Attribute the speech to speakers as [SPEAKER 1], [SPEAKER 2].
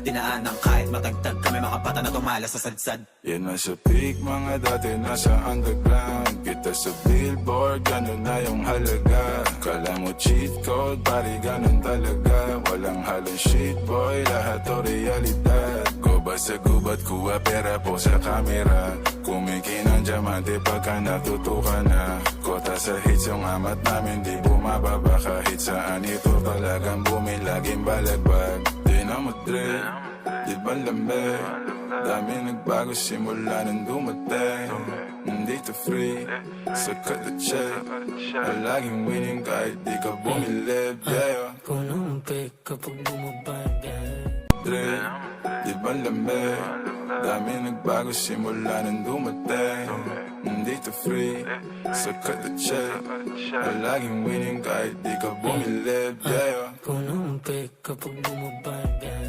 [SPEAKER 1] dinaanan kahit matagtag kami makapata na tumala sa sadsad.
[SPEAKER 2] Yan na sa peak, mga dati nasa underground. Kita sa billboard, ganun na yung halaga. Kala mo cheat code, pari ganun talaga. Walang halong shit boy, lahat to realidad. Guba sa gubat, kuha pera po sa kamera. Kumikinang diamante pagka natutukan na. Kota sa hits yung amat namin di bumababa. Kahit saan ito talagang bumi, laging balagbag. Di na madre, di ba lambe? Dami nagbago simula nang dumating. Nandito free, so cut the check. Laging winning kahit di ka bumilib, yeah.
[SPEAKER 3] Punong pek kapag bumababa.
[SPEAKER 2] Dre, di ba lambe? Dami nagbago simula nang dumating. Nandito free, so cut the check. Laging winning kahit di ka bumilib, yeah.
[SPEAKER 3] Punong pek kapag bumababa.